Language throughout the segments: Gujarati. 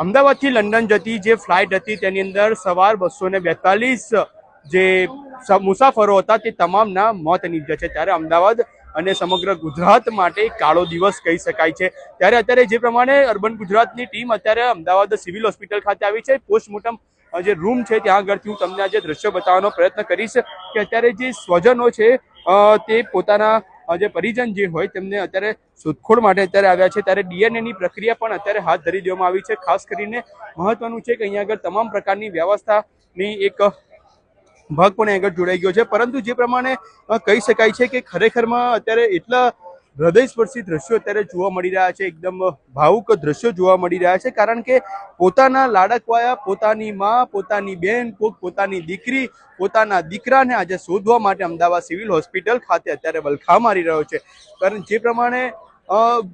અમદાવાદથી લંડન જતી જે ફ્લાઇટ હતી તેની અંદર સવાર 242 જે મુસાફરો હતા તે તમામના મોત નીપજ્યા છે। ત્યારે અમદાવાદ અને સમગ્ર ગુજરાત માટે કાળો દિવસ કહી શકાય છે। ત્યારે અત્યારે જે પ્રમાણે અર્બન ગુજરાતની ટીમ અત્યારે અમદાવાદ સિવિલ હોસ્પિટલ ખાતે આવી છે। પોસ્ટમોર્ટમ જે રૂમ છે ત્યાં આગળથી હું તમને આજે દ્રશ્ય બતાવવાનો પ્રયત્ન કરીશ કે અત્યારે જે સ્વજનો છે તે પોતાના જે પરિજન જે હોય તેમને અત્યારે શોધખોળ માટે અત્યારે આવ્યા છે। ત્યારે ડીએનએ ની પ્રક્રિયા પણ અત્યારે હાથ ધરી દેવામાં આવી છે। ખાસ કરીને મહત્વનું છે કે અહીંયા આગળ તમામ પ્રકારની વ્યવસ્થાની એક ભાગ પણ આગળ જોડાઈ ગયો છે। પરંતુ જે પ્રમાણે કહી શકાય છે કે ખરેખરમાં અત્યારે એટલા હૃદયસ્પર્શી દ્રશ્યો અત્યારે જોવા મળી રહ્યા છે। એકદમ ભાવુક દ્રશ્યો જોવા મળી રહ્યા છે। કારણ કે પોતાના લાડકવાયા, પોતાની માં, પોતાની બેન, પોતાની દીકરી, પોતાના દીકરાને આજે શોધવા માટે અમદાવાદ સિવિલ હોસ્પિટલ ખાતે અત્યારે વલખા મારી રહ્યો છે। કારણ જે પ્રમાણે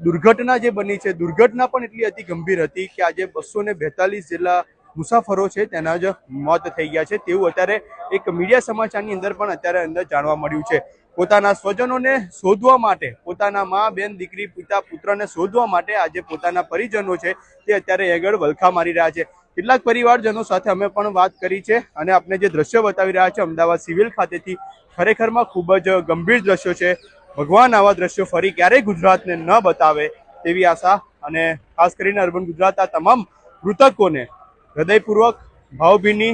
દુર્ઘટના જે બની છે, દુર્ઘટના પણ એટલી અતિ ગંભીર હતી કે આજે 242 જેટલા મુસાફરો છે તેના જ મોત થઈ ગયા છે તેવું અત્યારે એક મીડિયા સમાચારની અંદર પણ અત્યારે જાણવા મળ્યું છે। પોતાના સ્વજનોને શોધવા માટે, પોતાના માં, બેન, દીકરી, પિતા, પુત્રને શોધવા માટે આજે પોતાના પરિજનો છે તે અત્યારે આગળ વલખા મારી રહ્યા છે। કેટલાક પરિવારજનો સાથે અમે પણ વાત કરી છે અને આપણે જે દ્રશ્યો બતાવી રહ્યા છે અમદાવાદ સિવિલ ખાતેથી ખરેખરમાં ખૂબ જ ગંભીર દ્રશ્યો છે। ભગવાન આવા દ્રશ્યો ફરી ક્યારેય ગુજરાતને ન બતાવે તેવી આશા અને ખાસ કરીને અર્બન ગુજરાત આ તમામ મૃતકોને હૃદયપૂર્વક ભાવભીની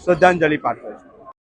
શ્રદ્ધાંજલિ પાઠવે છે।